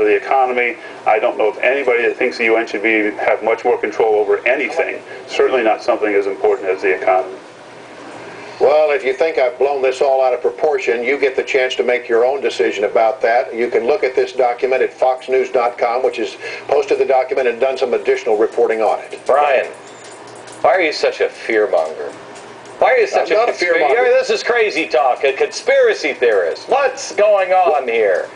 over the economy. I don't know of anybody that thinks the UN should have much more control over anything, certainly not something as important as the economy. Well, if you think I've blown this all out of proportion, you get the chance to make your own decision about that. You can look at this document at foxnews.com, which has posted the document and done some additional reporting on it. Brian, why are you such a fearmonger? Why are you such a fearmonger? This is crazy talk, a conspiracy theorist. What's going on here?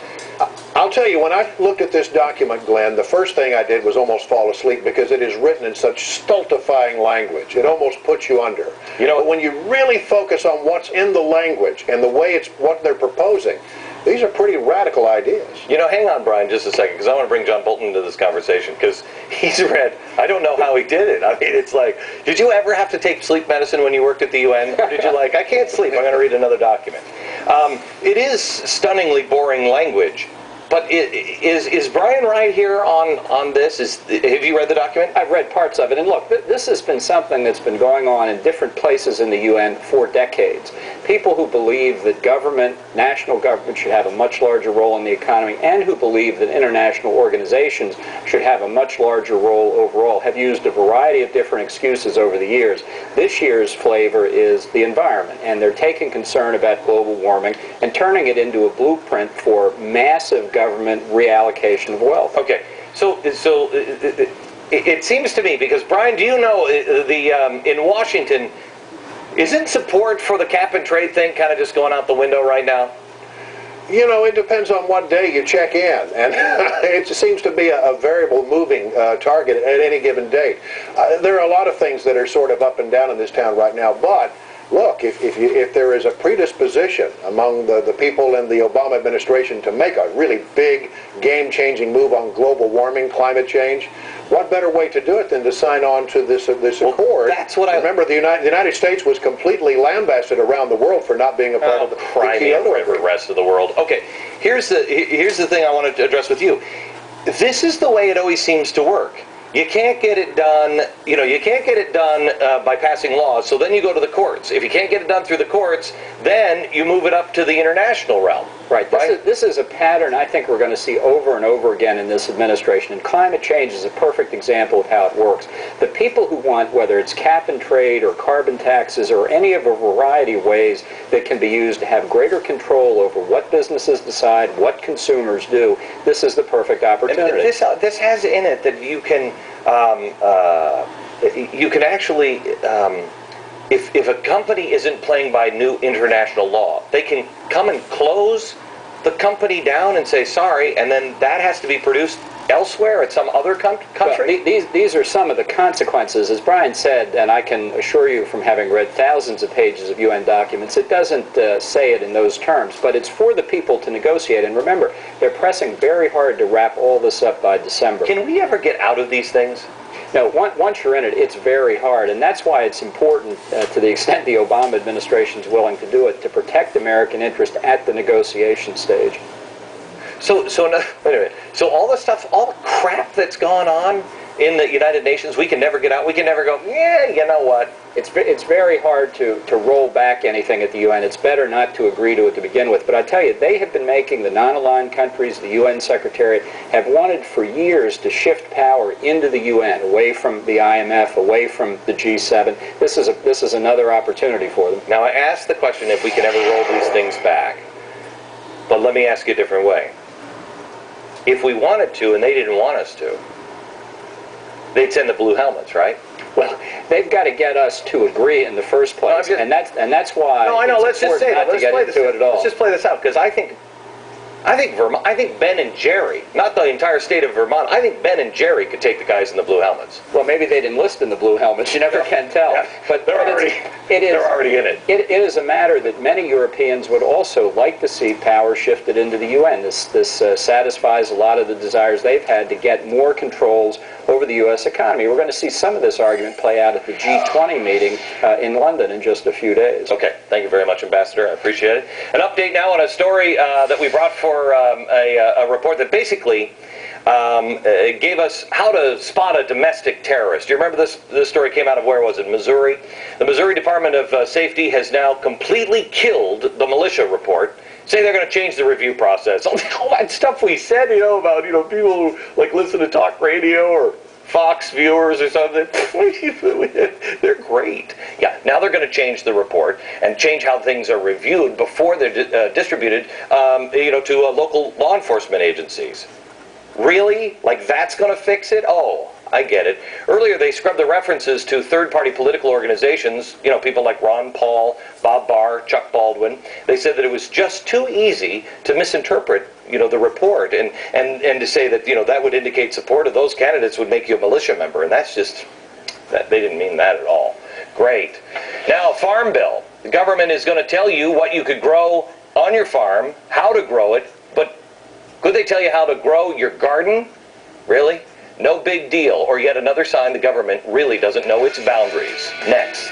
I'll tell you, when I looked at this document, Glenn, the first thing I did was almost fall asleep because it is written in such stultifying language. It almost puts you under. You know, but when you really focus on what's in the language and the way it's what they're proposing, these are pretty radical ideas. You know, hang on, Brian, just a second, because I want to bring John Bolton into this conversation, because he's read, I don't know how he did it. I mean, it's like, did you ever have to take sleep medicine when you worked at the UN? Or did you like, I can't sleep, I'm going to read another document? It is stunningly boring language. But is Brian right here on this? Have you read the document? I've read parts of it. And look, this has been something that's been going on in different places in the UN for decades. People who believe that national government should have a much larger role in the economy, and who believe that international organizations should have a much larger role overall, have used a variety of different excuses over the years. This year's flavor is the environment, and they're taking concern about global warming and turning it into a blueprint for massive government reallocation of wealth. Okay, so it seems to me, because Brian, do you know in Washington, isn't support for the cap and trade thing kind of just going out the window right now? You know, it depends on what day you check in, and it seems to be a variable moving target at any given date. There are a lot of things that are sort of up and down in this town right now, but look, if there is a predisposition among the people in the Obama administration to make a really big, game-changing move on global warming, climate change, what better way to do it than to sign on to this accord? That's what Remember, the United States was completely lambasted around the world for not being a part of the Kyoto Agreement. The rest of the world. Okay, here's the thing I want to address with you. This is the way it always seems to work. You can't get it done, you can't get it done by passing laws, so then you go to the courts. If you can't get it done through the courts, then you move it up to the international realm. Right. This is a pattern I think we're going to see over and over again in this administration, and climate change is a perfect example of how it works. The people who want, whether it's cap and trade or carbon taxes or any of a variety of ways that can be used to have greater control over what businesses decide, what consumers do, this is the perfect opportunity. This has in it that you can actually, if a company isn't playing by new international law, they can come and close the company down and say sorry, and then that has to be produced elsewhere at some other country? Well, these are some of the consequences. As Brian said, and I can assure you from having read thousands of pages of UN documents, it doesn't say it in those terms, but it's for the people to negotiate. And remember, they're pressing very hard to wrap all this up by December. Can we ever get out of these things? No, once you're in it, it's very hard, and that's why it's important, to the extent the Obama administration is willing to do it, to protect American interest at the negotiation stage. So wait a minute. So all the stuff, all the crap that's gone on in the United Nations, we can never get out. We can never go, yeah, you know what? It's very hard to roll back anything at the UN. It's better not to agree to it to begin with. But I tell you, they have been making, the non-aligned countries, the UN Secretariat, have wanted for years to shift power into the UN, away from the IMF, away from the G7. This is another opportunity for them. Now, I asked the question if we can ever roll these things back. But let me ask you a different way. If we wanted to and they didn't want us to, they'd send the blue helmets, right? Well, they've got to get us to agree in the first place, and that's why. No, I know. Let's just say that. Let's just play this out, because I think Vermont. I think Ben and Jerry, not the entire state of Vermont. I think Ben and Jerry could take the guys in the blue helmets. Well, maybe they'd enlist in the blue helmets. You never can tell. Yeah, but they're already in it. It is a matter that many Europeans would also like to see power shifted into the UN. This satisfies a lot of the desires they've had to get more controls over the U.S. economy. We're going to see some of this argument play out at the G20 meeting in London in just a few days. Okay, thank you very much, Ambassador. I appreciate it. An update now on a story that we brought for a report that basically gave us how to spot a domestic terrorist. Do you remember this story came out of, where was it, Missouri? The Missouri Department of Safety has now completely killed the militia report, say they're going to change the review process. All that stuff we said, about, people who like listen to talk radio or Fox viewers or something. They're great. Yeah, now they're going to change the report and change how things are reviewed before they're distributed, to local law enforcement agencies. Really? Like that's going to fix it? Oh, I get it. Earlier, they scrubbed the references to third-party political organizations, people like Ron Paul, Bob Barr, Chuck Baldwin. They said that it was just too easy to misinterpret, the report and to say that, that would indicate support of those candidates would make you a militia member. And that's just, they didn't mean that at all. Great. Now, Farm Bill. The government is going to tell you what you could grow on your farm, how to grow it, but could they tell you how to grow your garden? Really? No big deal, or yet another sign the government really doesn't know its boundaries. Next.